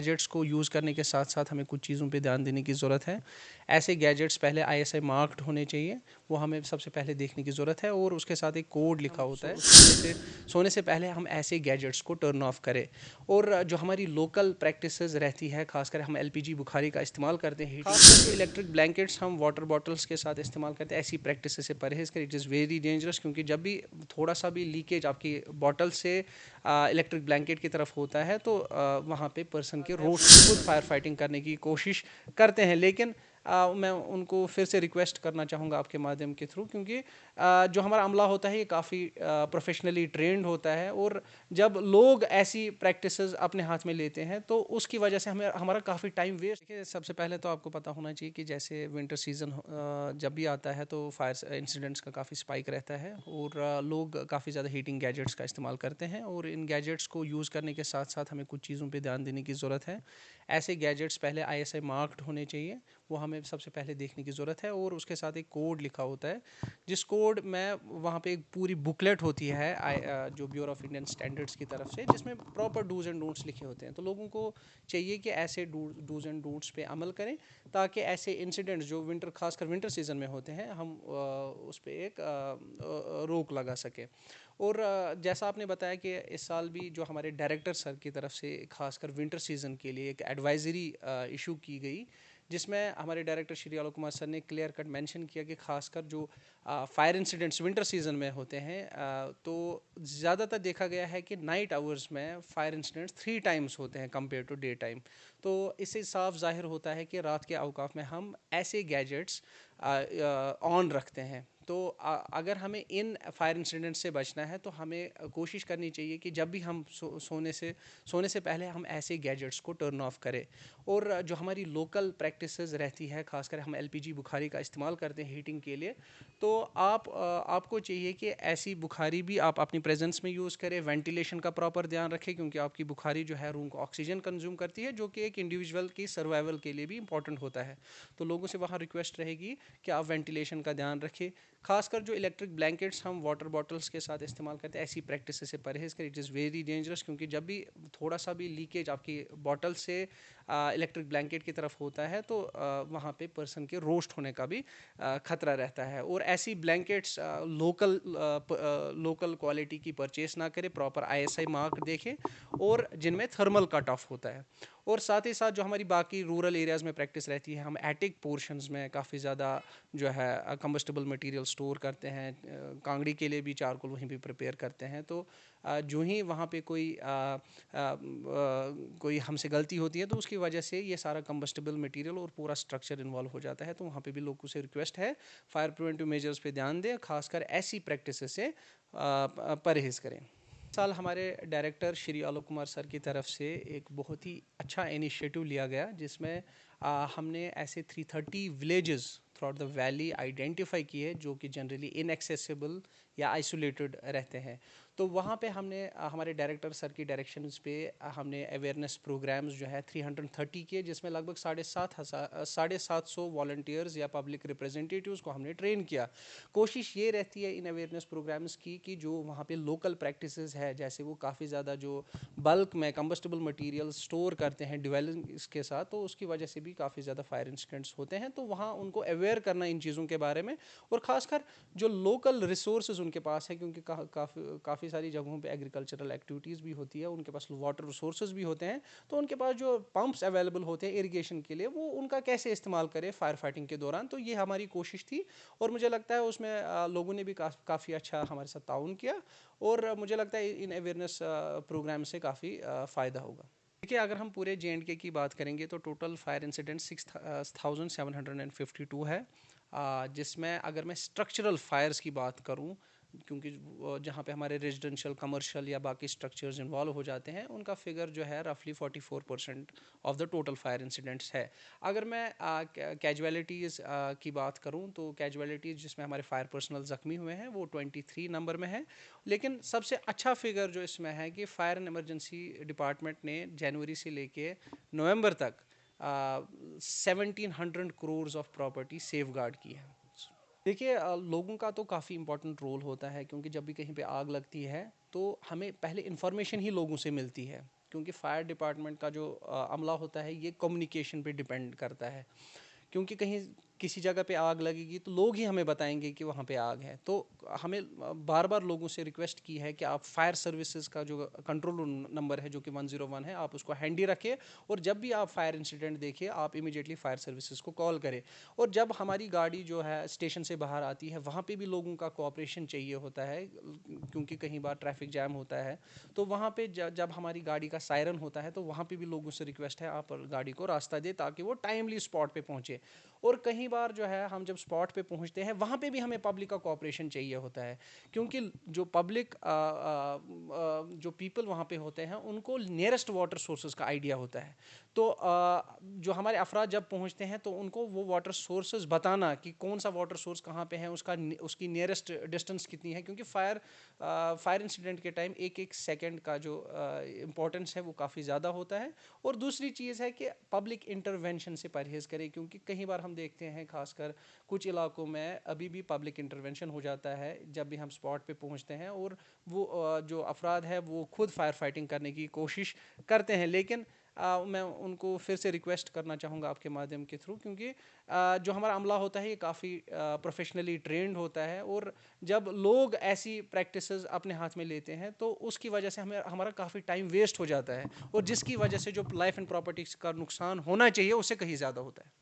Gadgets को use करने के साथ साथ हमें कुछ चीज़ों पे ध्यान देने की ज़रूरत है। ऐसे गैजेट्स पहले आईएसआई मार्क्ड होने चाहिए, वो हमें सबसे पहले देखने की ज़रूरत है और उसके साथ एक कोड लिखा होता है। सोने से पहले हम ऐसे गैजेट्स को टर्न ऑफ करें। और जो हमारी लोकल प्रैक्टिसेस रहती है, खासकर हम एलपीजी बुखारी का इस्तेमाल करते हैं, खासकर जो इलेक्ट्रिक ब्लैंकेट्स हम वाटर बॉटल्स के साथ इस्तेमाल करते हैं, ऐसी प्रैक्टिस से परहेज़ करें। इट इज़ वेरी डेंजरस, क्योंकि जब भी थोड़ा सा भी लीकेज आपकी बॉटल से इलेक्ट्रिक ब्लैंकेट की तरफ होता है तो वहाँ पे पर्सन के रोस्ट खुद फायर फाइटिंग करने की कोशिश करते हैं। लेकिन मैं उनको फिर से रिक्वेस्ट करना चाहूँगा आपके माध्यम के थ्रू, क्योंकि जो हमारा अमला होता है ये काफ़ी प्रोफेशनली ट्रेंड होता है, और जब लोग ऐसी प्रैक्टिसेस अपने हाथ में लेते हैं तो उसकी वजह से हमें हमारा काफ़ी टाइम वेस्ट। देखिए, सबसे पहले तो आपको पता होना चाहिए कि जैसे विंटर सीज़न जब भी आता है तो फायर इंसिडेंट्स का काफ़ी स्पाइक रहता है, और लोग काफ़ी ज़्यादा हीटिंग गैजेट्स का इस्तेमाल करते हैं, और इन गैजेट्स को यूज़ करने के साथ साथ हमें कुछ चीज़ों पे ध्यान देने की ज़रूरत है। ऐसे गैजेट्स पहले आईएसआई मार्क्ड होने चाहिए, वो हमें सबसे पहले देखने की ज़रूरत है, और उसके साथ एक कोड लिखा होता है, जिस कोड में वहाँ पे एक पूरी बुकलेट होती है जो ब्यूरो ऑफ इंडियन स्टैंडर्ड्स की तरफ से, जिसमें प्रॉपर डूज एंड डोंट्स लिखे होते हैं। तो लोगों को चाहिए कि ऐसे डूज एंड डोंट्स पे अमल करें, ताकि ऐसे इंसिडेंट्स जो खासकर विंटर सीज़न में होते हैं, हम उस पर एक रोक लगा सकें। और जैसा आपने बताया कि इस साल भी जो हमारे डायरेक्टर सर की तरफ से खासकर विंटर सीज़न के लिए एक एडवाइजरी इशू की गई, जिसमें हमारे डायरेक्टर श्री आलोक कुमार सर ने क्लियर कट मेंशन किया कि खासकर जो फायर इंसिडेंट्स विंटर सीज़न में होते हैं, तो ज़्यादातर देखा गया है कि नाइट आवर्स में फायर इंसिडेंट्स 3 टाइम्स होते हैं कंपेयर टू डे टाइम। तो इससे साफ जाहिर होता है कि रात के अवकाफ में हम ऐसे गैजेट्स ऑन रखते हैं। तो अगर हमें इन फायर इंसिडेंट से बचना है तो हमें कोशिश करनी चाहिए कि जब भी हम सोने से पहले हम ऐसे गैजेट्स को टर्न ऑफ करें। और जो हमारी लोकल प्रैक्टिसेस रहती है, खासकर हम एलपीजी बुखारी का इस्तेमाल करते हैं हीटिंग के लिए, तो आपको चाहिए कि ऐसी बुखारी भी आप अपनी प्रेजेंस में यूज़ करें। वेंटिलेशन का प्रॉपर ध्यान रखें, क्योंकि आपकी बुखारी जो है रूम को ऑक्सीजन कंज्यूम करती है, जो कि एक इंडिविजुअल की सर्वाइवल के लिए भी इंपॉर्टेंट होता है। तो लोगों से वहाँ रिक्वेस्ट रहेगी कि आप वेंटिलेशन का ध्यान रखें। खासकर जो इलेक्ट्रिक ब्लैंकेट्स हम वाटर बॉटल्स के साथ इस्तेमाल करते हैं, ऐसी प्रैक्टिस से परहेज़ करें। इट इज़ वेरी डेंजरस, क्योंकि जब भी थोड़ा सा भी लीकेज आपकी बॉटल से इलेक्ट्रिक ब्लैंकेट की तरफ होता है तो वहाँ पे पर्सन के रोस्ट होने का भी खतरा रहता है। और ऐसी ब्लैंकेट्स लोकल क्वालिटी की परचेस ना करें, प्रॉपर आईएसआई मार्क देखें, और जिनमें थर्मल कट ऑफ होता है। और साथ ही साथ जो हमारी बाकी रूरल एरियाज़ में प्रैक्टिस रहती है, हम एटिक पोर्शंस में काफ़ी ज़्यादा जो है कंबस्टेबल मटेरियल स्टोर करते हैं। कांगड़ी के लिए भी चारकोल वहीं पे प्रिपेयर करते हैं। तो जो ही वहाँ पे कोई हमसे गलती होती है तो उसकी वजह से ये सारा कंबस्टेबल मटेरियल और पूरा स्ट्रक्चर इन्वॉल्व हो जाता है। तो वहाँ पे भी लोगों से रिक्वेस्ट है, फायर प्रिवेंटिव मेजर्स पे ध्यान दें, खासकर ऐसी प्रैक्टिस से परहेज़ करें। साल हमारे डायरेक्टर श्री आलोक कुमार सर की तरफ से एक बहुत ही अच्छा इनिशिएटिव लिया गया, जिसमें हमने ऐसे 330 villages through out the valley identify किए जो कि जनरली इनएक्सेसिबल या आइसोलेटेड रहते हैं। तो वहाँ पे हमने हमारे डायरेक्टर सर की डायरेक्शंस पे हमने अवेयरनेस प्रोग्राम्स जो है 330 किए, जिसमें लगभग 750 वॉल्टियर्स या पब्लिक रिप्रेजेंटेटिव्स को हमने ट्रेन किया। कोशिश ये रहती है इन अवेयरनेस प्रोग्राम्स की कि जो वहाँ पे लोकल प्रैक्टिसेस है, जैसे वो काफ़ी ज़्यादा जो बल्क में कंबस्टेबल मटेरियल स्टोर करते हैं ड्वेलिंग इसके साथ, तो उसकी वजह से भी काफ़ी ज़्यादा फायर इंसिडेंट्स होते हैं। तो वहाँ उनको अवेयर करना इन चीज़ों के बारे में, और ख़ासकर जो लोकल रिसोर्सेज उनके पास है, क्योंकि काफ़ी सारी जगहों पे एग्रीकल्चरल एक्टिविटीज़ भी होती है, उनके पास वाटर रिसोर्सेज भी होते हैं, तो उनके पास जो पंप्स अवेलेबल होते हैं इरिगेशन के लिए, वो उनका कैसे इस्तेमाल करें फायर फाइटिंग के दौरान। तो ये हमारी कोशिश थी, और मुझे लगता है उसमें लोगों ने भी काफ़ी अच्छा हमारे साथ ताउन किया, और मुझे लगता है इन अवेयरनेस प्रोग्राम से काफ़ी फ़ायदा होगा। देखिए, अगर हम पूरे JNK की बात करेंगे तो टोटल फायर इंसिडेंट 6,752 है, जिसमें अगर मैं स्ट्रक्चरल फायर्स की बात करूं, क्योंकि जहाँ पे हमारे रेजिडेंशियल कमर्शियल या बाकी स्ट्रक्चर्स इन्वॉल्व हो जाते हैं, उनका फिगर जो है रफली 44% of the total fire incidents है। अगर मैं कैजुअलिटीज़ की बात करूं तो कैजुअलिटीज़ जिसमें हमारे फायर पर्सनल ज़ख्मी हुए हैं वो 23 नंबर में है। लेकिन सबसे अच्छा फिगर जो इसमें है कि फायर एंड एमरजेंसी डिपार्टमेंट ने जनवरी से लेके नवंबर तक 1700 ऑफ प्रॉपर्टी सेफ गार्ड की है। देखिए, लोगों का तो काफ़ी इंपॉर्टेंट रोल होता है, क्योंकि जब भी कहीं पे आग लगती है तो हमें पहले इंफॉर्मेशन ही लोगों से मिलती है। क्योंकि फायर डिपार्टमेंट का जो अमला होता है ये कम्युनिकेशन पे डिपेंड करता है। क्योंकि कहीं किसी जगह पे आग लगेगी तो लोग ही हमें बताएंगे कि वहाँ पे आग है। तो हमें बार बार लोगों से रिक्वेस्ट की है कि आप फायर सर्विसेज का जो कंट्रोल नंबर है जो कि 101 है, आप उसको हैंडी रखें, और जब भी आप फायर इंसिडेंट देखिए आप इमीडिएटली फायर सर्विसेज को कॉल करें। और जब हमारी गाड़ी जो है स्टेशन से बाहर आती है वहाँ पे भी लोगों का कोऑपरेशन चाहिए होता है, क्योंकि कई बार ट्रैफिक जैम होता है। तो वहाँ पे जब हमारी गाड़ी का सायरन होता है तो वहाँ पे भी लोगों से रिक्वेस्ट है आप गाड़ी को रास्ता दे ताकि वो टाइमली स्पॉट पे पहुँचे। और कई बार जो है हम जब स्पॉट पे पहुंचते हैं वहाँ पे भी हमें पब्लिक का कोऑपरेशन चाहिए होता है, क्योंकि जो पब्लिक जो पीपल वहाँ पे होते हैं उनको नियरेस्ट वाटर सोर्सेज का आइडिया होता है। तो जो हमारे अफराद जब पहुँचते हैं तो उनको वो वाटर सोर्सेज बताना कि कौन सा वाटर सोर्स कहाँ पे है, उसकी नियरेस्ट डिस्टेंस कितनी है, क्योंकि फायर इंसिडेंट के टाइम एक एक सेकेंड का जो इम्पोर्टेंस है वो काफ़ी ज़्यादा होता है। और दूसरी चीज़ है कि पब्लिक इंटरवेंशन से परहेज़ करें, क्योंकि कई बार हम देखते हैं खासकर कुछ इलाकों में अभी भी पब्लिक इंटरवेंशन हो जाता है जब भी हम स्पॉट पे पहुंचते हैं, और वो जो अफराद है वो खुद फायर फाइटिंग करने की कोशिश करते हैं। लेकिन मैं उनको फिर से रिक्वेस्ट करना चाहूँगा आपके माध्यम के थ्रू, क्योंकि जो हमारा अमला होता है ये काफ़ी प्रोफेशनली ट्रेंड होता है, और जब लोग ऐसी प्रैक्टिसेस अपने हाथ में लेते हैं तो उसकी वजह से हमें हमारा काफ़ी टाइम वेस्ट हो जाता है, और जिसकी वजह से जो लाइफ एंड प्रॉपर्टीज का नुकसान होना चाहिए उससे कहीं ज़्यादा होता है।